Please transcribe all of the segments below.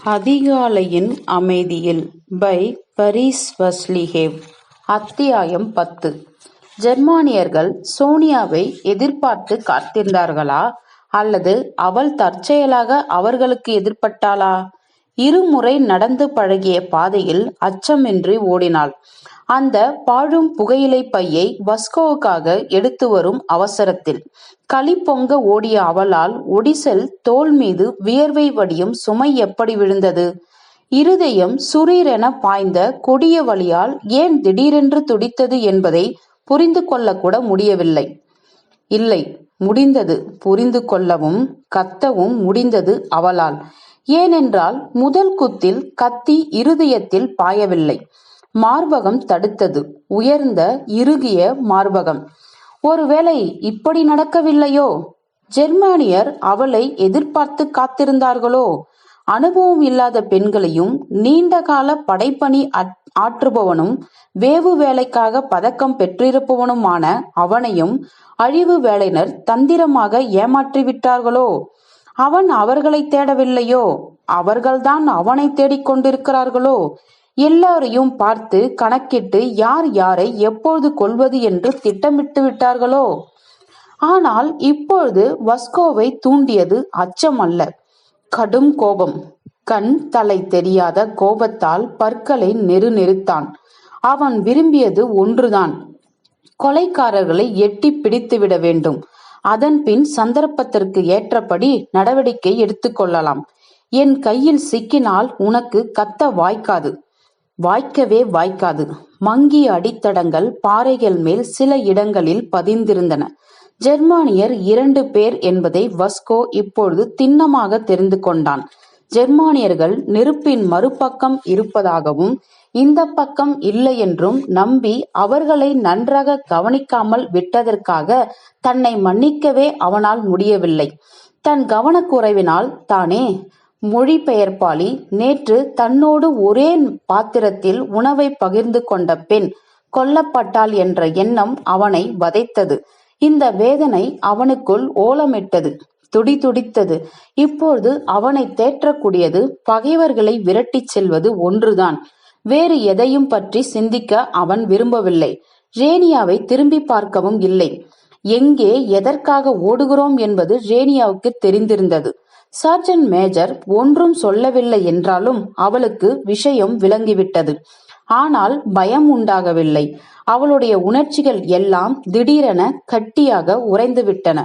அதிகாலையின் அமைதியில் பை பரீஸ் வஸ்லிஹேவ். அத்தியாயம் 10. ஜெர்மானியர்கள் சோனியாவை எதிர்பார்த்து காத்திருந்தார்களா அல்லது அவள் தற்செயலாக அவர்களுக்கு எதிர்பட்டாளா? இருமுறை நடந்து பழகிய பாதையில் அச்சமின்றி ஓடினாள். அந்த பாழும் புகையிலை பையை வஸ்கோவுக்காக எடுத்து வரும் அவசரத்தில் களி பொங்க ஓடிய அவளால் ஒடிசல் தோள் மீது வியர்வை வடியும் சுமை எப்படி விழுந்தது? இருதயம் சுரீரென பாய்ந்த கொடிய வலியால் ஏன் திடீரென்று துடித்தது என்பதை புரிந்து கொள்ளக்கூட முடியவில்லை. இல்லை, முடிந்தது. புரிந்து கொள்ளவும் கத்தவும் முடிந்தது அவளால். ஏனென்றால் முதல் குத்தில் கத்தி இருதயத்தில் பாயவில்லை, மார்பகம் தடுத்தது. உயர்ந்த இறுகிய மார்பகம். ஒருவேளை இப்படி நடக்கவில்லையோ? ஜெர்மானியர் அவளை எதிர்பார்த்து காத்திருந்தார்களோ? அனுபவம் இல்லாத பெண்களையும் நீண்ட கால படைப்பணி ஆற்றுபவனும் வேவு வேலைக்காக பதக்கம் பெற்றிருப்பவனுமான அவனையும் அழிவு வேலையினர் தந்திரமாக ஏமாற்றிவிட்டார்களோ? அவன் அவர்களை தேடவில்லையோ? அவர்கள்தான் அவனை தேடிக்கொண்டிருக்கிறார்களோ? எல்லாரையும் பார்த்து கணக்கிட்டு யார் யாரை எப்பொழுது கொல்வது என்று திட்டமிட்டு விட்டார்களோ? ஆனால் இப்பொழுது வஸ்கோவை தூண்டியது அச்சம் அல்ல, கடும் கோபம். கண் தலை தெரியாத கோபத்தால் பற்களை நெருத்தான். அவன் விரும்பியது ஒன்றுதான், கொலைக்காரர்களை எட்டி பிடித்துவிட வேண்டும். அதன் பின் சந்தர்ப்பத்திற்கு ஏற்றபடி நடவடிக்கை எடுத்துக்கொள்ளலாம். என் கையில் சிக்கினால் உனக்கு கத்த வாய்க்காது, வாய்க்கவே வாய்க்காது. மங்கிய அடித்தடங்கள் பாறைகள் மேல் சில இடங்களில் பதிந்திருந்தன. ஜெர்மானியர் 2 பேர் என்பதை வஸ்கோ இப்பொழுது திண்ணமாக தெரிந்து கொண்டான். ஜெர்மானியர்கள் நெருப்பின் மறுபக்கம் இருப்பதாகவும் இந்த பக்கம் இல்லை என்றும் நம்பி அவர்களை நன்றாக கவனிக்காமல் விட்டதற்காக தன்னை மன்னிக்கவே அவனால் முடியவில்லை. தன் கவனக்குறைவினால் தானே. மொழிபெயர்ப்பாளி நேற்று தன்னோடு ஒரே பாத்திரத்தில் உணவை பகிர்ந்து கொண்ட பெண் கொல்லப்பட்டாள் என்ற எண்ணம் அவனை வதைத்தது. இந்த வேதனை அவனுக்குள் ஓலமிட்டது, துடித்தது. இப்பொழுது அவனை தேற்றக்கூடியது பகைவர்களை விரட்டிச் செல்வது ஒன்றுதான். வேறு எதையும் பற்றி சிந்திக்க அவன் விரும்பவில்லை. ரேனியாவை திரும்பி பார்க்கவும் இல்லை. எங்கே எதற்காக ஓடுகிறோம் என்பது ரேனியாவுக்கு தெரிந்திருந்தது. சர்ஜன்ட் மேஜர் ஒன்றும் சொல்லவில்லை என்றாலும் அவளுக்கு விஷயம் விளங்கிவிட்டது. ஆனால் பயம் உண்டாகவில்லை. அவளுடைய உணர்ச்சிகள் எல்லாம் திடீரென கட்டியாக உறைந்துவிட்டன.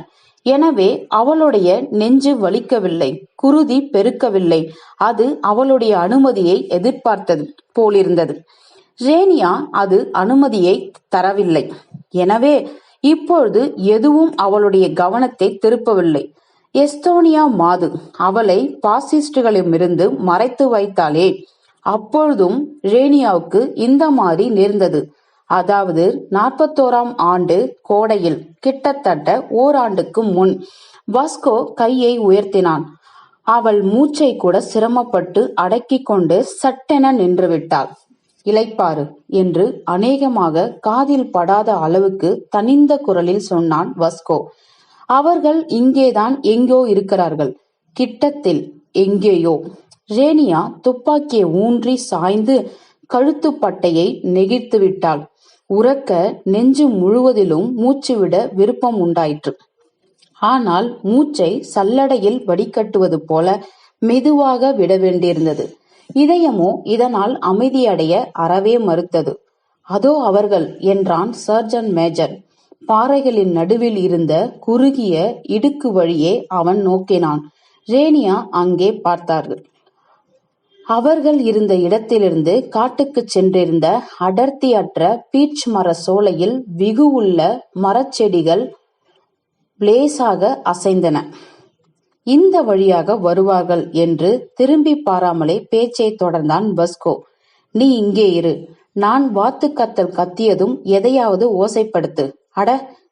எனவே அவளுடைய நெஞ்சு வலிக்கவில்லை, குருதி பெருக்கவில்லை. அது அவளுடைய அனுமதியை எதிர்பார்த்தது போலிருந்தது. ரேனியா அது அனுமதியை தரவில்லை. எனவே இப்பொழுது எதுவும் அவளுடைய கவனத்தை திருப்பவில்லை. எஸ்தோனியா மாது அவளை பாசிஸ்டுகளிடமிருந்து மறைத்து வைத்தாளே, அப்பொழுதும் ரேனியாவுக்கு இந்த மாதிரி நேர்ந்தது. அதாவது 41ஆம் ஆண்டு கோடையில், கிட்டத்தட்ட ஓராண்டுக்கு முன். வஸ்கோ கையை உயர்த்தினான். அவள் மூச்சை கூட சிரமப்பட்டு அடக்கி கொண்டு சட்டென நின்றுவிட்டாள். இளைப்பாறு என்று அநேகமாக காதில் படாத அளவுக்கு தனிந்த குரலில் சொன்னான் வஸ்கோ. அவர்கள் இங்கேதான் எங்கோ இருக்கிறார்கள், கிட்டத்தில் எங்கேயோ. ரேனியா துப்பாக்கியை ஊன்றி சாய்ந்து கழுத்துப்பட்டையை நெகிழ்த்து விட்டாள். உறக்க நெஞ்சு முழுவதிலும் மூச்சுவிட விருப்பம் உண்டாயிற்று. ஆனால் மூச்சை சல்லடையில் வடிகட்டுவது போல மெதுவாக விட வேண்டியிருந்தது. இதயமோ இதனால் அமைதியடைய அறவே மறுத்தது. அதோ அவர்கள் என்றான் சர்ஜன்ட் மேஜர். பாறைகளின் நடுவில் இருந்த குறுகிய இடுக்கு வழியே அவன் நோக்கினான். ரேனியா அங்கே பார்த்தார்கள். அவர்கள் இருந்த இடத்திலிருந்து காட்டுக்கு சென்றிருந்த அடர்த்தியற்ற பீச் மர சோலையில் வெகு உள்ள மரச்செடிகள் லேசாக அசைந்தன. இந்த வழியாக வருவார்கள் என்று திரும்பி பாராமலே பேச்சை தொடர்ந்தான் வஸ்கோ. நீ இங்கே இரு. நான் வாத்து கத்தல் கத்தியதும் எதையாவது ஓசைப்படுத்து. அட,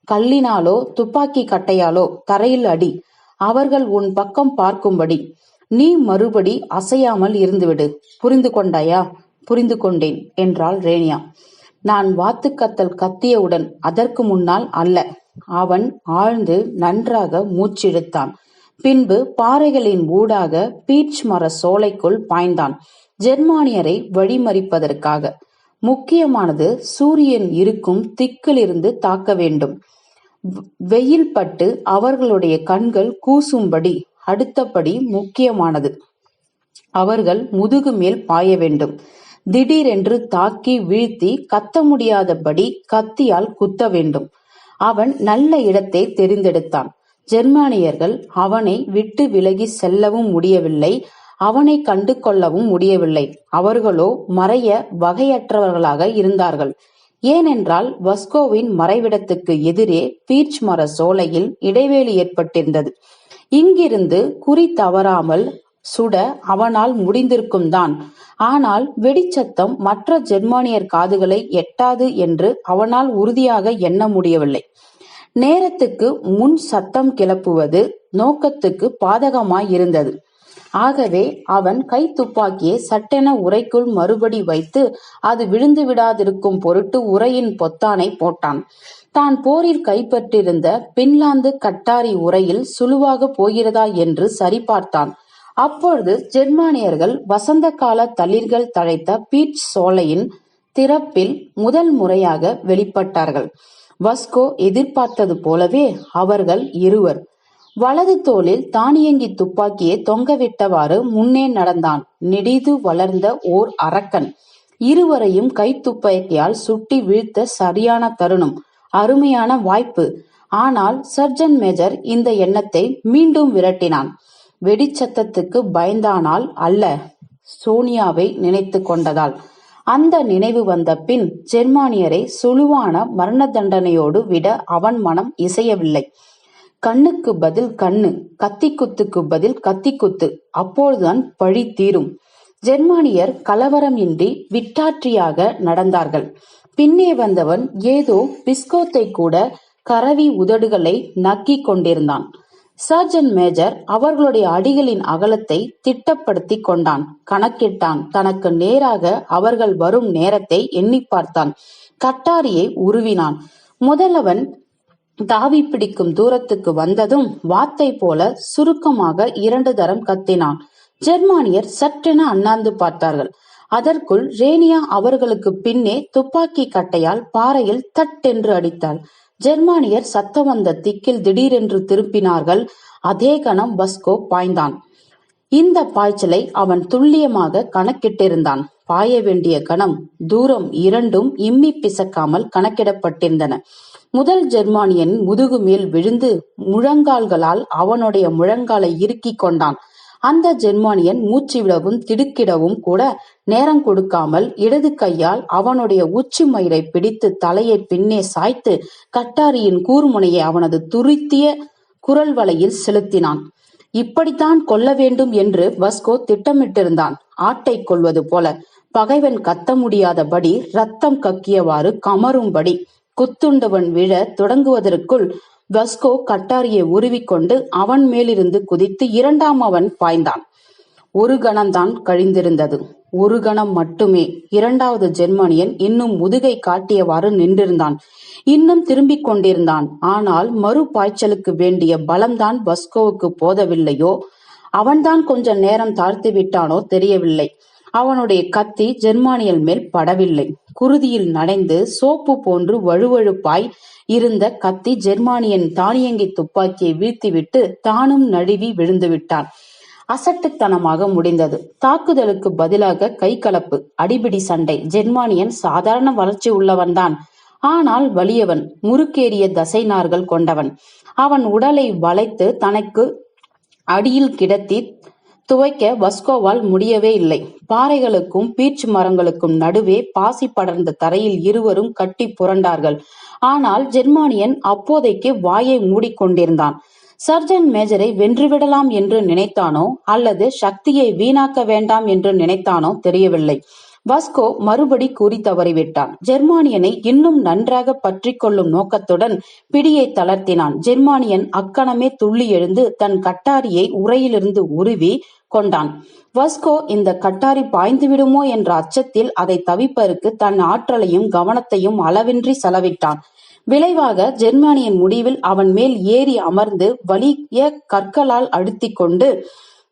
கல்லினாலோ துப்பாக்கி கட்டையாலோ தரையில் அடி. அவர்கள் உன் பக்கம் பார்க்கும்படி. நீ மறுபடி அசையாமல் இருந்துவிடு. புரிந்து கொண்டாயா? புரிந்து கொண்டேன் என்றாள் ரேனியா. நான் வாத்து கத்தல் கத்தியவுடன், அதற்கு முன்னால் அல்ல. அவன் ஆழ்ந்து நன்றாக மூச்சிழுத்தான். பின்பு பாறைகளின் ஊடாக பீச் மர சோலைக்குள் பாய்ந்தான், ஜெர்மானியரை வழிமறிப்பதற்காக. முக்கியமானது, சூரியன் இருக்கும் திக்கிலிருந்து தாக்க வேண்டும். வெயில் பட்டு அவர்களுடைய கண்கள் கூசும்படி. அடுத்தபடி முக்கியமானது, அவர்கள் முதுகு மேல் பாய வேண்டும். திடீரென்று தாக்கி வீழ்த்தி கத்த முடியாதபடி கத்தியால் குத்த வேண்டும். அவன் நல்ல இடத்தை தெரிந்தெடுத்தான். ஜெர்மானியர்கள் அவனை விட்டு விலகி செல்லவும் முடியவில்லை, அவனை கண்டு கொள்ளவும் முடியவில்லை. அவர்களோ மறைய வகையற்றவர்களாக இருந்தார்கள். ஏனென்றால் வஸ்கோவின் மறைவிடத்துக்கு எதிரே பீச் மர சோலையில் இடைவேளி ஏற்பட்டிருந்தது. இங்கிருந்து குறி தவறாமல் சுட அவனால் முடிந்திருக்கும் தான். ஆனால் வெடிச்சத்தம் மற்ற ஜெர்மானியர் காதுகளை எட்டாது என்று அவனால் உறுதியாக எண்ண முடியவில்லை. நேரத்துக்கு முன் சத்தம் கிளப்புவது நோக்கத்துக்கு பாதகமாயிருந்தது. ஆகவே அவன் கைத்துப்பாக்கியை சட்டென உறைக்குள் மறுபடி வைத்து அது விழுந்து விடாதிருக்கும் பொருட்டு உறையின் பொத்தானை போட்டான். தான் போரில் கைப்பற்றிருந்த பின்லாந்து கட்டாரி உறையில் சுழுவாக போகிறதா என்று சரிபார்த்தான். அப்பொழுது ஜெர்மானியர்கள் வசந்த கால தளிர்கள் தழைத்த பீச் சோலையின் திறப்பில் முதல் முறையாக வெளிப்பட்டார்கள். வஸ்கோ எதிர்பார்த்தது போலவே அவர்கள் இருவர். வலது தோளில் தானியங்கி துப்பாக்கியை தொங்கவிட்டவாறு முன்னே நடந்தான் நெடிது வளர்ந்த ஓர் அரக்கன். இருவரையும் கைத்துப்பாக்கியால் சுட்டி வீழ்த்த சரியான தருணம், அருமையான வாய்ப்பு. ஆனால் சர்ஜன் மேஜர் இந்த எண்ணத்தை மீண்டும் விரட்டினான். வெடிச்சத்தத்துக்கு பயந்தானால் அல்ல, சோனியாவை நினைத்து கொண்டதால். அந்த நினைவு வந்த பின் ஜெர்மானியரை சுழுவான மரண தண்டனையோடு விட அவன் மனம் இசையவில்லை. கண்ணுக்கு பதில் கண்ணு, கத்திக்குத்துக்கு பதில் கத்திக்குத்து, அப்போதுதான் பழி தீரும். ஜெர்மானியர் கலவரம் இன்றி விட்டாற்றியாக நடந்தார்கள். பின்னே வந்தவன் ஏதோ பிஸ்கோத்தை கூட கரவி உதடுகளை நக்கிக் கொண்டிருந்தான். சர்ஜன் மேஜர் அவர்களுடைய அடிகளின் அகலத்தை திட்டப்படுத்தி கொண்டான், கணக்கிட்டான். தனக்கு நேராக அவர்கள் வரும் நேரத்தை எண்ணி பார்த்தான். கட்டாரியை உருவினான். முதலவன் தாவி பிடிக்கும் தூரத்துக்கு வந்ததும் வாத்தை போல சுருக்கமாக 2 தரம் கத்தினான். ஜெர்மானியர் சற்றென அண்ணாந்து பார்த்தார்கள். அதற்குள் ரேனியா அவர்களுக்கு பின்னே துப்பாக்கி கட்டையால் பாறையில் தட்டென்று அடித்தாள். ஜெர்மானியர் சத்தம் வந்த திக்கில் திடீரென்று திருப்பினார்கள். அதே கணம் வஸ்கோ பாய்ந்தான். இந்த பாய்ச்சலை அவன் துல்லியமாக கணக்கிட்டிருந்தான். பாய வேண்டிய கணம், தூரம் இரண்டும் இம்மி பிசக்காமல் கணக்கிடப்பட்டிருந்தன. முதல் ஜெர்மானியன் முதுகு மேல் விழுந்து முழங்கால்களால் அவனுடைய முழங்காலை இறுக்கிக் கொண்டான். அந்த ஜெர்மானியன் மூச்சு விடவும் திடுக்கிடவும் கூட நேரம் கொடுக்காமல் இடது கையால் அவனுடைய உச்சி மயிரை பிடித்து தலையை பின்னே சாய்த்து கட்டாரியின் கூர்முனையை அவனது துருத்திய குரல் வலையில் செலுத்தினான். இப்படித்தான் கொல்ல வேண்டும் என்று வஸ்கோ திட்டமிட்டிருந்தான். ஆட்டை கொள்வது போல, பகைவன் கத்த முடியாதபடி ரத்தம் கக்கியவாறு கமரும்படி. குத்துண்டவன் விழ தொடங்குவதற்குள் வஸ்கோ கட்டாரியை உருவிக்கொண்டு அவன் மேலிருந்து குதித்து 2ஆம் அவன் பாய்ந்தான். ஒரு கணம்தான் கழிந்திருந்தது. ஒரு கணம் மட்டுமே. 2வது ஜெர்மானியன் இன்னும் முதுகை காட்டியவாறு நின்றிருந்தான். இன்னும் திரும்பிக் கொண்டிருந்தான். ஆனால் மறு பாய்ச்சலுக்கு வேண்டிய பலம்தான் வஸ்கோவுக்கு போதவில்லையோ, அவன்தான் கொஞ்ச நேரம் தாழ்த்து விட்டானோ தெரியவில்லை. அவனுடைய கத்தி ஜெர்மானியல் மேல் படவில்லை. குருதியில் நனைந்து சோப்பு போன்று வழுவழுப்பாய் இருந்த கத்தி ஜெர்மானியன் தானியங்கி துப்பாக்கியை வீழ்த்திவிட்டு தானும் நழுவி விழுந்து விட்டான். அசட்டுத்தனமாக முடிந்தது. தாக்குதலுக்கு பதிலாக கைகலப்பு, அடிபிடி சண்டை. ஜெர்மானியன் சாதாரண வளர்ச்சி உள்ளவன்தான். ஆனால் வலியவன், முறுக்கேறிய தசைநார்கள் கொண்டவன். அவன் உடலை வளைத்து தனக்கு அடியில் கிடத்தி துவைக்க வஸ்கோவால் முடியவே இல்லை. பாறைகளுக்கும் பீச் மரங்களுக்கும் நடுவே பாசி படர்ந்த தரையில் இருவரும் கட்டி புரண்டார்கள். ஆனால் ஜெர்மானியன் அப்போதைக்கு வாயை மூடிக்கொண்டிருந்தான். சர்ஜன் மேஜரை வென்றுவிடலாம் என்று நினைத்தானோ அல்லது சக்தியை வீணாக்க வேண்டாம் என்று நினைத்தானோ தெரியவில்லை. வஸ்கோ மறுபடி கூறி தவறிவிட்டான். ஜெர்மானியனை இன்னும் நன்றாக பற்றி கொள்ளும் நோக்கத்துடன் பிடியை தளர்த்தினான். ஜெர்மானியன் அக்கணமே துள்ளி எழுந்து தன் கட்டாரியை உறையிலிருந்து உருவி கொண்டான். வஸ்கோ இந்த கட்டாரி பாய்ந்து விடுமோ என்ற அச்சத்தில் அதை தவிப்பதற்கு தன் ஆற்றலையும் கவனத்தையும் அளவின்றி செலவிட்டான். விளைவாக ஜெர்மானியன் முடிவில் அவன் மேல் ஏறி அமர்ந்து வலிய கற்களால் அழுத்திக் கொண்டு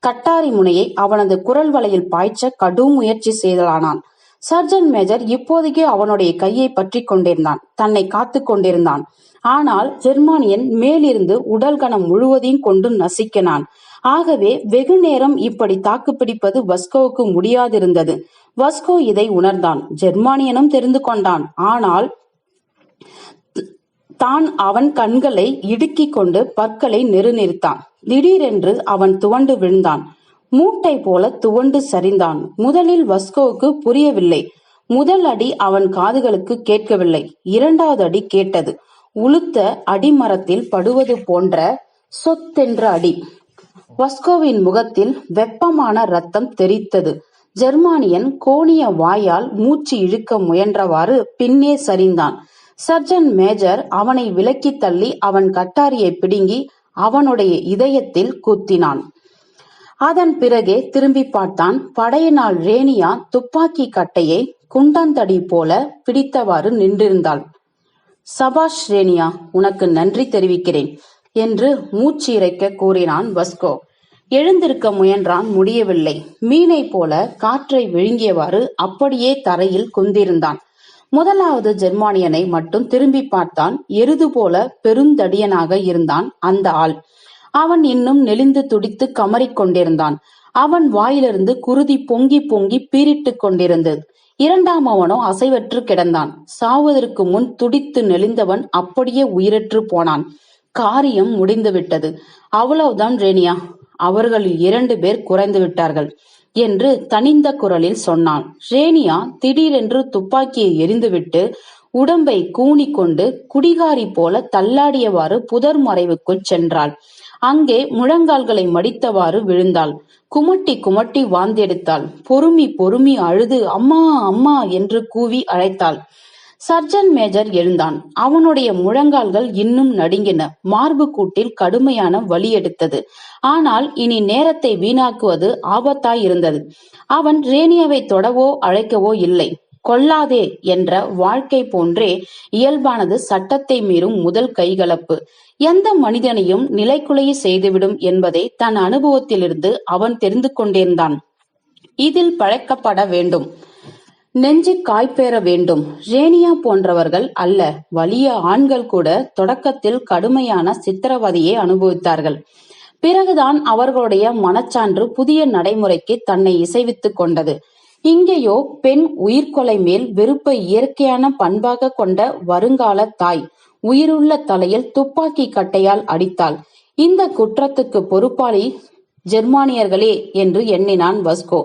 கட்டாரி முனையை அவனது குரல் வலையில் பாய்ச்ச கடும் முயற்சி செய்தலானான். சர்ஜன் மேஜர் இப்போதைக்கு அவனுடைய கையை பற்றி கொண்டிருந்தான், தன்னை காத்து கொண்டிருந்தான். ஆனால் ஜெர்மானியன் மேலிருந்து உடல் கணம் முழுவதையும் கொண்டு நசுக்கினான். ஆகவே வெகு நேரம் இப்படி தாக்கு பிடிப்பது வஸ்கோவுக்கு முடியாதிருந்தது. வஸ்கோ இதை உணர்ந்தான். ஜெர்மானியனும் தெரிந்து கொண்டான். ஆனால் தான் அவன் கண்களை இடுக்கிக் கொண்டு பற்களை நெருநிறுத்தான். திடீரென்று அவன் துவண்டு விழுந்தான். மூட்டை போல துவண்டு சரிந்தான். முதலில் வஸ்கோவுக்கு புரியவில்லை. முதல் அடி அவன் காதுகளுக்கு கேட்கவில்லை. இரண்டாவது அடி கேட்டது. உளுத்த அடிமரத்தில் படுவது போன்ற சொத்தென்ற அடி. வஸ்கோவின் முகத்தில் வெப்பமான ரத்தம் தெரித்தது. ஜெர்மானியன் கோணிய வாயால் மூச்சு இழுக்க முயன்றவாறு பின்னே சரிந்தான். சர்ஜன் மேஜர் அவனை விலக்கி தள்ளி அவன் கட்டாரியை பிடுங்கி அவனுடைய இதயத்தில் குத்தினான். அதன் பிறகே திரும்பி பார்த்தான். படையினால் ரேனியா துப்பாக்கி கட்டையை குண்டந்தடி போல பிடித்தவாறு நின்றிருந்தாள். சபாஷ் ரேனியா, உனக்கு நன்றி தெரிவிக்கிறேன் என்று மூச்சு இறைக்க கூறினான் வஸ்கோ. எழுந்திருக்க முயன்றான், முடியவில்லை. மீனை போல காற்றை விழுங்கியவாறு அப்படியே தரையில் குந்திருந்தான். முதலாவது ஜெர்மானியனை மட்டும் திரும்பி பார்த்தான். எருது போல பெருந்தடியனாக இருந்தான் அந்த ஆள். அவன் இன்னும் நெளிந்து துடித்து கமறிக் கொண்டிருந்தான். அவன் வாயிலிருந்து குருதி பொங்கி பொங்கி பீரிட்டு கொண்டிருந்தது. இரண்டாம் அவனோ அசைவற்று கிடந்தான். சாவதற்கு முன் துடித்து நெளிந்தவன் அப்படியே உயிரற்று போனான். காரியம் முடிந்துவிட்டது. அவ்வளவுதான் ரேனியா, அவர்களில் 2 பேர் குறைந்து விட்டார்கள் என்று தனிந்த குரலில் சொன்னான். ரேனியா திடீரென்று துப்பாக்கியை எரிந்துவிட்டு உடம்பை கூனி கொண்டு குடிகாரி போல தள்ளாடியவாறு புதர் மறைவுக்குள் சென்றாள். அங்கே முழங்கால்களை மடித்தவாறு விழுந்தாள். குமட்டி குமட்டி வாந்தெடுத்தாள். பொறுமி பொறுமி அழுது அம்மா அம்மா என்று கூவி அழைத்தாள். சர்ஜன் மேஜர் எழுந்தான். அவனுடைய முழங்கால்கள் இன்னும் நடுங்கின. மார்பு கூட்டில் கடுமையான வலி எடுத்தது. ஆனால் இனி நேரத்தை வீணாக்குவது ஆபத்தாயிருந்தது. அவன் ரேனியாவை தொடவோ அழைக்கவோ இல்லை. கொல்லாதே என்ற வாழ்க்கை போன்றே இயல்பானது சட்டத்தை மீறும் முதல் கைகலப்பு எந்த மனிதனையும் நிலைக்குலைய செய்துவிடும் என்பதை தன் அனுபவத்திலிருந்து அவன் தெரிந்து கொண்டிருந்தான். இதில் பழக்கப்பட வேண்டும். நெஞ்சு காய்பேற வேண்டும். ரேனியா போன்றவர்கள் அல்ல, வலிய ஆண்கள் கூட தொடக்கத்தில் கடுமையான சித்திரவதையை அனுபவித்தார்கள். பிறகுதான் அவர்களுடைய மனச்சான்று புதிய நடைமுறைக்கு தன்னை இசைவித்துக் கொண்டது. இங்கேயோ பெண் உயிர்கொலை மேல் வெறுப்பை இயற்கையான பண்பாக கொண்ட வருங்கால தாய் உயிருள்ள தலையில் துப்பாக்கி கட்டையால் அடித்தாள். இந்த குற்றத்துக்கு பொறுப்பாளி ஜெர்மானியர்களே என்று எண்ணினான் வஸ்கோ.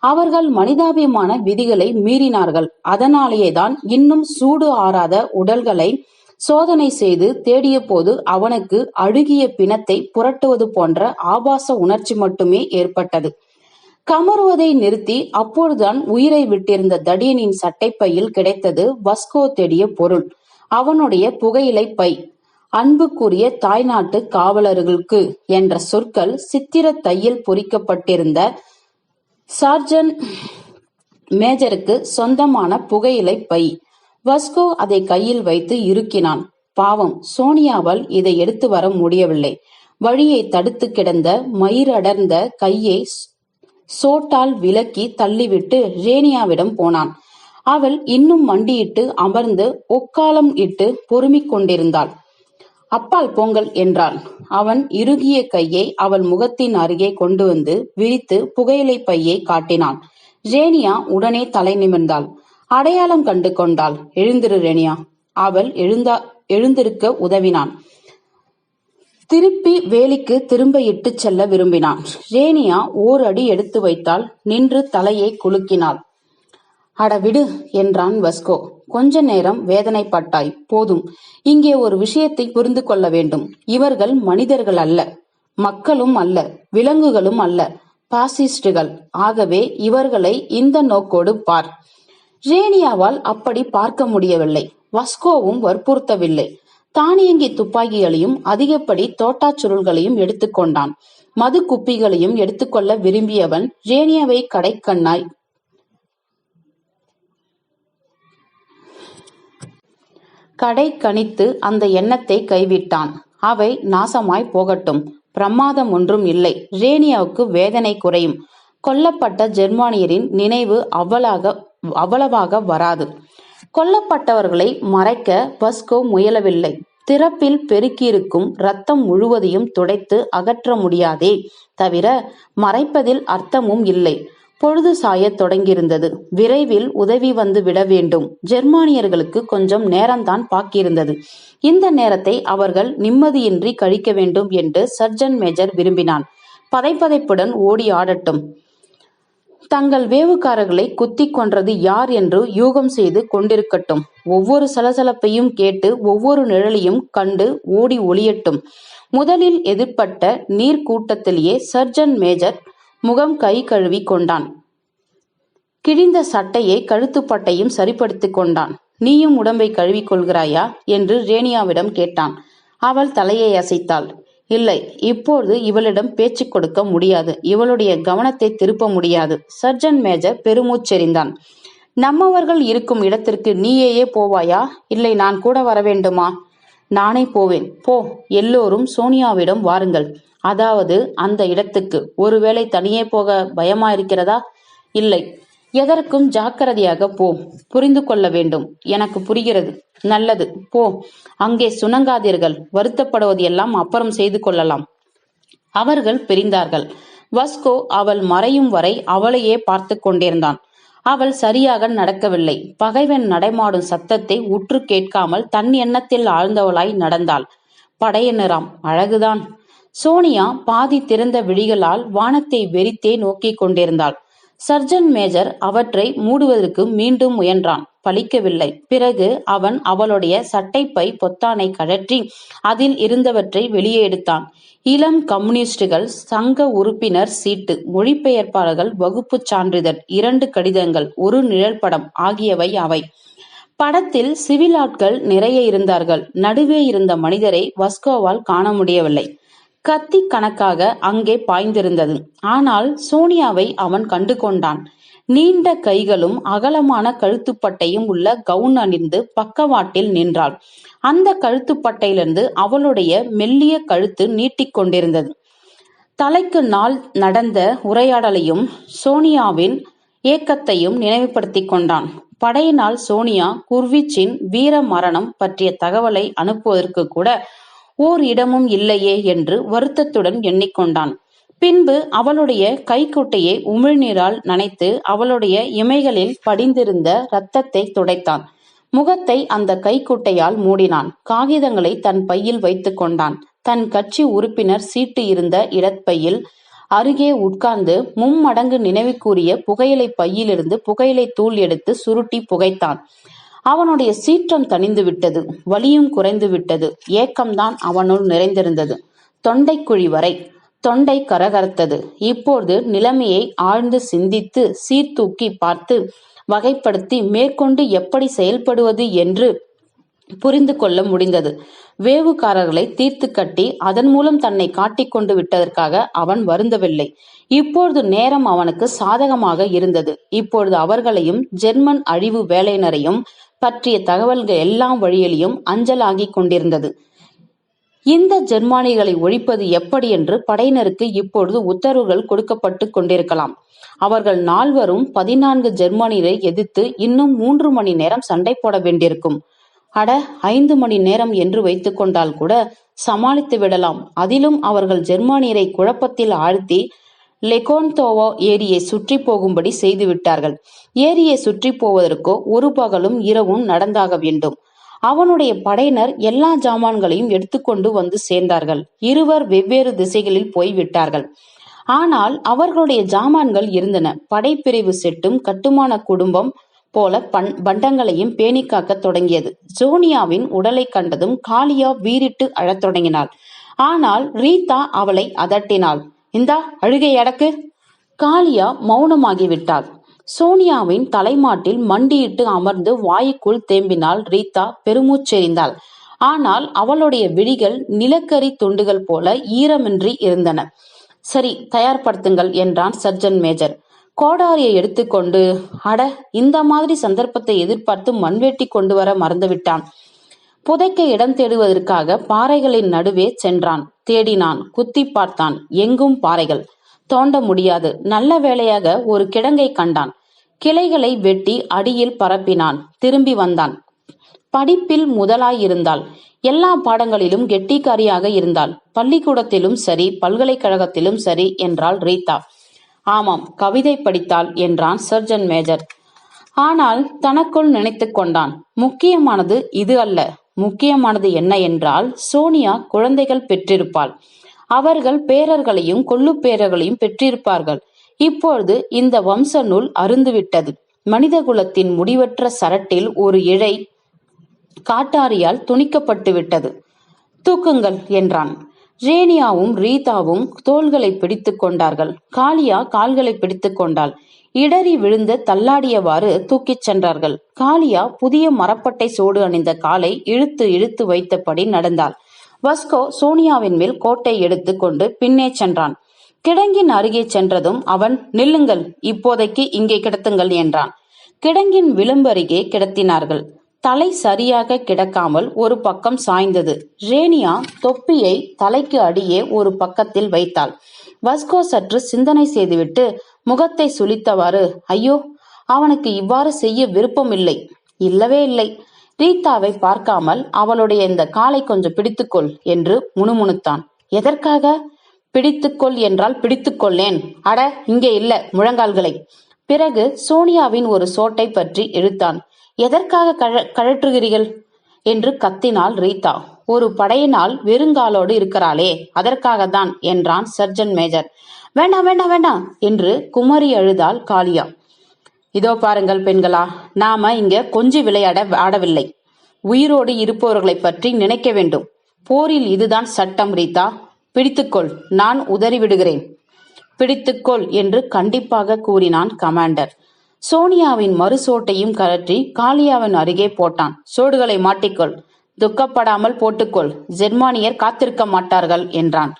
அவர்கள் மனிதாபிமான விதிகளை மீறினார்கள். அதனாலேயேதான் இன்னும் சூடு ஆறாத உடல்களை சோதனை செய்து தேடிய போது அவனுக்கு அழுகிய பிணத்தை புரட்டுவது போன்ற ஆபாச உணர்ச்சி மட்டுமே ஏற்பட்டது. கமறுவதை நிறுத்தி அப்பொழுதுதான் உயிரை விட்டிருந்த தடியனின் சட்டைப்பையில் கிடைத்தது வஸ்கோ தேடிய பொருள். அவனுடைய புகையிலை பை. அன்புக்குரிய தாய்நாட்டு காவலர்களுக்கு என்ற சொற்கள் சித்திர தையில் பொறிக்கப்பட்டிருந்த சார்ஜன் மேஜருக்கு சொந்தமான புகையிலை பை. வஸ்கோ அதை கையில் வைத்து இறுக்கினான். பாவம், சோனியாவால் இதை எடுத்து வர முடியவில்லை. வழியை தடுத்து கிடந்த மயிரடர்ந்த கையை சோட்டால் விலக்கி தள்ளிவிட்டு ரேனியாவிடம் போனான். அவள் இன்னும் மண்டியிட்டு அமர்ந்து ஒக்காலம் இட்டு பொறுமிக் கொண்டிருந்தாள். அப்பால் போங்கள் என்றான். அவன் இறுகிய கையை அவள் முகத்தின் அருகே கொண்டு வந்து விரித்து புகையிலை பையை காட்டினான். ரேனியா உடனே தலை நிமிர்ந்தாள். அடையாளம் கண்டு கொண்டாள். எழுந்திரு ரேனியா. அவள் எழுந்திருக்க உதவினான். திருப்பி வேலிக்கு திரும்ப இட்டு செல்ல விரும்பினான். ரேனியா ஓர் அடி எடுத்து வைத்தாள். நின்று தலையை குலுக்கினாள். அடவிடு என்றான் வஸ்கோ. கொஞ்ச நேரம் வேதனைப்பட்டாய், போதும். இங்கே ஒரு விஷயத்தை புரிந்து கொள்ள வேண்டும். இவர்கள் மனிதர்கள் அல்ல, மக்களும் அல்ல, விலங்குகளும் அல்ல, பாசிஸ்டுகள். ஆகவே இவர்களை இந்த நோக்கோடு பார். ரேனியாவால் அப்படி பார்க்க முடியவில்லை. வஸ்கோவும் வற்புறுத்தவில்லை. தானியங்கி துப்பாக்கிகளையும் அதிகப்படி தோட்டாச் சுருள்களையும் எடுத்துக்கொண்டான். மது குப்பிகளையும் எடுத்துக்கொள்ள விரும்பியவன் ரேனியாவை கடை கணித்து அந்த எண்ணத்தை கைவிட்டான். அவை நாசமாய் போகட்டும், பிரமாதம் ஒன்றும் இல்லை. ரேனியாவுக்கு வேதனை குறையும். கொல்லப்பட்ட ஜெர்மானியரின் நினைவு அவ்வளவாக வராது. கொல்லப்பட்டவர்களை மறைக்க பஸ்கோ முயலவில்லை. திறப்பில் பெருக்கியிருக்கும் இரத்தம் முழுவதையும் துடைத்து அகற்ற முடியாதே தவிர மறைப்பதில் அர்த்தமும் இல்லை. பொழுது சாயத் தொடங்கியிருந்தது. விரைவில் உதவி வந்து விட வேண்டும். ஜெர்மானியர்களுக்கு கொஞ்சம் நேரம்தான் பாக்கியிருந்தது. இந்த நேரத்தை அவர்கள் நிம்மதியின்றி கழிக்க வேண்டும் என்று சர்ஜன் மேஜர் விரும்பினான். பதைப்பதைப்புடன் ஓடி ஆடட்டும். தங்கள் வேவுக்காரர்களை குத்திக் கொன்றது யார் என்று யூகம் செய்து கொண்டிருக்கட்டும். ஒவ்வொரு சலசலப்பையும் கேட்டு ஒவ்வொரு நிழலையும் கண்டு ஓடி ஒளியட்டும். முதலில் எதிர்ப்பட்ட நீர்க்கூட்டத்திலேயே சர்ஜன் மேஜர் முகம் கை கழுவி கொண்டான். கிழிந்த சட்டையை கழுத்துப்பட்டையும் சரிப்படுத்திக் கொண்டான். நீயும் உடம்பை கழுவிக் கொள்கிறாயா என்று ரேனியாவிடம் கேட்டான். அவள் தலையை அசைத்தாள். இல்லை, இப்போது இவளிடம் பேச்சு கொடுக்க முடியாது. இவளுடைய கவனத்தை திருப்ப முடியாது. சர்ஜன் மேஜர் பெருமூச்செறிந்தான். நம்மவர்கள் இருக்கும் இடத்திற்கு நீயே போவாயா? இல்லை, நான் கூட வர வேண்டுமா? நானே போவேன். போ, எல்லோரும் சோனியாவிடம் வாருங்கள். அதாவது அந்த இடத்துக்கு. ஒருவேளை தனியே போக பயமா இருக்கிறதா? இல்லை, எதற்கும் ஜாக்கிரதையாக போ. புரிந்து கொள்ள வேண்டும். எனக்கு புரிகிறது. நல்லது, போ. அங்கே சுணங்காதீர்கள். வருத்தப்படுவது எல்லாம் அப்புறம் செய்து கொள்ளலாம். அவர்கள் பிரிந்தார்கள். வஸ்கோ அவள் மறையும் வரை அவளையே பார்த்து கொண்டிருந்தான். அவள் சரியாக நடக்கவில்லை. பகைவன் நடைமாடும் சத்தத்தை உற்று கேட்காமல் தன் எண்ணத்தில் ஆழ்ந்தவளாய் நடந்தாள். படையனராம், அழகுதான். சோனியா பாதி திறந்த விழிகளால் வானத்தை வெறித்தே நோக்கிக் கொண்டிருந்தாள். சர்ஜன் மேஜர் அவற்றை மூடுவதற்கு மீண்டும் முயன்றான். பலிக்கவில்லை. பிறகு அவன் அவளுடைய சட்டைப்பை பொத்தானை கழற்றி அதில் இருந்தவற்றை வெளியே எடுத்தான். இளம் கம்யூனிஸ்டுகள் சங்க உறுப்பினர் சீட்டு, மொழிபெயர்ப்பாளர்கள் வகுப்புச் சான்றிதழ், 2 கடிதங்கள், ஒரு நிழல் படம் ஆகியவை அவை. படத்தில் சிவில் ஆட்கள் நிறைய இருந்தார்கள். நடுவே இருந்த மனிதரை வஸ்கோவால் காண முடியவில்லை. கத்தி கணக்காக அங்கே பாய்ந்திருந்தது. ஆனால் சோனியாவை அவன் கண்டு கொண்டான். நீண்ட கைகளும் அகலமான கழுத்துப்பட்டையும் உள்ள கவுன் அணிந்து பக்கவாட்டில் நின்றாள். அந்த கழுத்துப்பட்டையிலிருந்து அவளுடைய மெல்லிய கழுத்து நீட்டிக்கொண்டிருந்தது. தலைக்கு நாள் நடந்த உரையாடலையும் சோனியாவின் ஏக்கத்தையும் நினைவுபடுத்தி கொண்டான். படையினால் சோனியா குர்விச்சின் வீர மரணம் பற்றிய தகவலை அனுப்புவதற்கு கூட ஓர் இடமும் இல்லையே என்று வருத்தத்துடன் எண்ணிக்கொண்டான். பின்பு அவளுடைய கைக்குட்டையை உமிழ்நீரால் நனைத்து அவளுடைய இமைகளில் படிந்திருந்த இரத்தத்தை துடைத்தான். முகத்தை அந்த கைக்குட்டையால் மூடினான். காகிதங்களை தன் பையில் வைத்துக் கொண்டான். தன் கட்சி உறுப்பினர் சீட்டு இருந்த இடப்பையில் அருகே உட்கார்ந்து மும்மடங்கு நினைவுக்கூறிய புகையிலை பையிலிருந்து புகையிலை தூள் எடுத்து சுருட்டி புகைத்தான். அவனுடைய சீற்றம் தணிந்து விட்டது. வலியும் குறைந்து விட்டது. ஏக்கம்தான் அவனுள் நிறைந்திருந்தது. தொண்டைக்குழி வரை. தொண்டை கரகரத்தது. இப்போது நிலைமையை ஆழ்ந்து சிந்தித்து சீர்தூக்கி பார்த்து வகைப்படுத்தி மேற்கொண்டு எப்படி செயல்படுவது என்று புரிந்து கொள்ள முடிந்தது. வேவுக்காரர்களை தீர்த்து கட்டி அதன் மூலம் தன்னை காட்டிக்கொண்டு விட்டதற்காக அவன் வருந்தவில்லை. இப்பொழுது நேரம் அவனுக்கு சாதகமாக இருந்தது. இப்பொழுது அவர்களையும் ஜெர்மன் அழிவு வேலையினரையும் பற்றிய தகவல்கள் எல்லாம் வழியிலும் அஞ்சலாகிக் கொண்டிருந்தது. இந்த ஜெர்மானிகளை ஒழிப்பது எப்படி என்று படையினருக்கு இப்பொழுது உத்தரவுகள் கொடுக்கப்பட்டு கொண்டிருக்கலாம். அவர்கள் நால்வரும் 14 ஜெர்மானியரை எதிர்த்து இன்னும் 3 மணி நேரம் சண்டை போட வேண்டியிருக்கும். அட, 5 மணி நேரம் என்று வைத்துக் கொண்டால் கூட சமாளித்து விடலாம். அதிலும் அவர்கள் ஜெர்மானியரை குழப்பத்தில் ஆழ்த்தி லெகோன்தோவோ ஏரியை சுற்றி போகும்படி செய்து விட்டார்கள். ஏரியை சுற்றி போவதற்கோ ஒரு பகலும் இரவும் நடந்தாக வேண்டும். அவனுடைய படையினர் எல்லா ஜாமான்களையும் எடுத்துக்கொண்டு வந்து சேர்ந்தார்கள். இருவர் வெவ்வேறு திசைகளில் போய்விட்டார்கள். ஆனால் அவர்களுடைய ஜாமான்கள் இருந்தன. படைப்பிரிவு செட்டும் கட்டுமான குடும்பம் போல பண்டங்களையும் பேணி காக்க தொடங்கியது. சோனியாவின் உடலை கண்டதும் காளியா வீறிட்டு அழத் தொடங்கினாள். ஆனால் ரீதா அவளை அதட்டினாள். இந்தா, அழுகை அடக்கு. காளியா மௌனமாகிவிட்டாள். சோனியாவின் தலைமாட்டில் மண்டியிட்டு அமர்ந்து வாய்க்குள் தேம்பினாள் ரீதா. பெருமூச்செறிந்தாள். ஆனால் அவளுடைய விழிகள் நிலக்கரி துண்டுகள் போல ஈரமின்றி இருந்தன. சரி, தயார்படுத்துங்கள் என்றான் சர்ஜன் மேஜர். கோடாரியை எடுத்துக்கொண்டு, அட, இந்த மாதிரி சந்தர்ப்பத்தை எதிர்பார்த்து மண்வெட்டி கொண்டு வர மறந்துவிட்டான். புதைக்க இடம் தேடுவதற்காக பாறைகளின் நடுவே சென்றான். தேடினான், குத்தி பார்த்தான். எங்கும் பாறைகள். தோண்ட முடியாது. நல்ல வேளையாக ஒரு கிடங்கை கண்டான். கிளைகளை வெட்டி அடியில் பரப்பினான். திரும்பி வந்தான். படிப்பில் முதலாயிருந்தாள். எல்லா பாடங்களிலும் கெட்டிக்காரியாக இருந்தாள். பள்ளிக்கூடத்திலும் சரி, பல்கலைக்கழகத்திலும் சரி என்றாள் ரீதா. ஆமாம், கவிதை படித்தாள் என்றான் சர்ஜன் மேஜர். ஆனால் தனக்குள் நினைத்து கொண்டான், முக்கியமானது இது அல்ல. முக்கியமானது என்ன என்றால், சோனியா குழந்தைகள் பெற்றிருப்பாள். அவர்கள் பேரர்களையும் கொள்ளு பேரர்களையும் பெற்றிருப்பார்கள். இப்பொழுது இந்த வம்ச நூல் அருந்துவிட்டது. மனித குலத்தின் முடிவற்ற சரட்டில் ஒரு இழை காட்டாரியால் துணிக்கப்பட்டு விட்டது. தூக்குங்கள் என்றான். ரேனியாவும் ரீதாவும் தோள்களை பிடித்துக் கொண்டார்கள். காளியா கால்களை பிடித்துக் கொண்டாள். இடறி விழுந்து தள்ளாடியவாறு தூக்கிச் சென்றார்கள். காளியா புதிய மரப்பட்டை சோடு அணிந்த காலை இழுத்து இழுத்து வைத்தபடி நடந்தாள். வஸ்கோ சோனியாவின் மேல் கோட்டை எடுத்து கொண்டு பின்னே சென்றான். கிடங்கின் அருகே சென்றதும் அவன், நில்லுங்கள், இப்போதைக்கு இங்கே கிடத்துங்கள் என்றான். கிடங்கின் விளிம்பருகே கிடத்தினார்கள். தலை சரியாக கிடக்காமல் ஒரு பக்கம் சாய்ந்தது. ரேனியா தொப்பியை தலைக்கு அடியே ஒரு பக்கத்தில் வைத்தாள். வஸ்கோ சற்று சிந்தனை செய்துவிட்டு முகத்தை சுளித்தவாறு, ஐயோ, அவனுக்கு இவ்வாறு செய்ய விருப்பமில்லை. இல்லவே இல்லை. ரீதாவை பார்க்காமல், அவளுடைய இந்த காலை கொஞ்சம் பிடித்துக்கொள் என்று முணுமுணுத்தான். எதற்காக? பிடித்துக்கொள் என்றால் பிடித்துக்கொள்ளேன். அட, இங்கே இல்ல, முழங்கால்களை. பிறகு சோனியாவின் ஒரு சோட்டை பற்றி இழுத்தான். எதற்காக கழற்றுகிறீர்கள் என்று கத்தினாள் ரீதா. ஒரு படையினால் வெறுங்காலோடு இருக்கிறாளே, அதற்காகத்தான் என்றான் சர்ஜன் மேஜர். வேண்டாம் வேண்டாம் வேண்டாம் என்று குமரி அழுதாள் காளியா. இதோ பாருங்கள் பெண்களா, நாம இங்க கொஞ்சி விளையாட ஆடவில்லை. உயிரோடு இருப்பவர்களை பற்றி நினைக்க வேண்டும். போரில் இதுதான் சட்டம். ரீதா, பிடித்துக்கொள், நான் உதறிவிடுகிறேன். பிடித்துக்கொள் என்று கண்டிப்பாக கூறினான் கமாண்டர். சோனியாவின் மறு சோட்டையும் கழற்றி காளியாவின் அருகே போட்டான். சோடுகளை மாட்டிக்கொள், துக்கப்படாமல் போட்டுக்கொள், ஜெர்மானியர் காத்திருக்க மாட்டார்கள் என்றான்.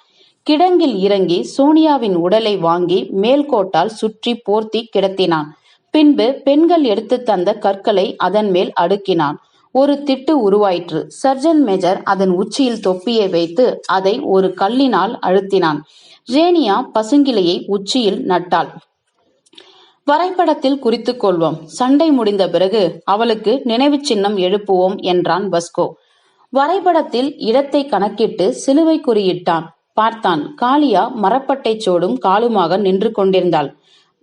கிடங்கில் இறங்கி சோனியாவின் உடலை வாங்கி மேல்கோட்டால் சுற்றி போர்த்தி கிடத்தினான். பின்பு பெண்கள் எடுத்து தந்த கற்களை அதன் மேல் அடுக்கினான். ஒரு திட்டு உருவாயிற்று. சர்ஜன் மேஜர் அதன் உச்சியில் தொப்பியை வைத்து அதை ஒரு கல்லினால் அழுத்தினான். ரேனியா பசுங்கிளையை உச்சியில் நட்டாள். வரைபடத்தில் குறித்துக் கொள்வோம். சண்டை முடிந்த பிறகு அவளுக்கு நினைவு சின்னம் எழுப்புவோம் என்றான் வஸ்கோ. வரைபடத்தில் இடத்தை கணக்கிட்டு சிலுவை குறியிட்டான். பார்த்தான். காளியா மரப்பட்டை சோடும் காலுமாக நின்று கொண்டிருந்தாள்.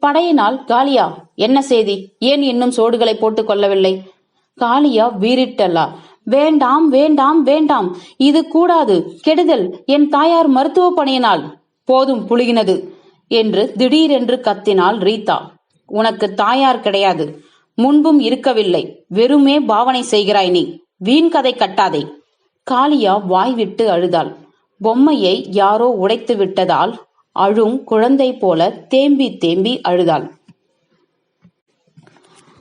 படையினால், காளியா, என்ன செய்தி? ஏன் இன்னும் சோடுகளை போட்டுக் கொள்ளவில்லை? காளியா வீறிட்டல்லா. வேண்டாம் வேண்டாம் வேண்டாம், இது கூடாது, கெடுதல், என் தாயார் மருத்துவ பணியினால். போதும், புழுகினது என்று திடீரென்று கத்தினாள் ரீதா. உனக்கு தாயார் கிடையாது, முன்பும் இருக்கவில்லை. வெறுமே பாவனை செய்கிறாய் நீ. வீண் கதை கட்டாதே. காளியா வாய்விட்டு அழுதாள். பொம்மையை யாரோ உடைத்து விட்டதால் அழும் குழந்தை போல தேம்பி தேம்பி அழுதாள்.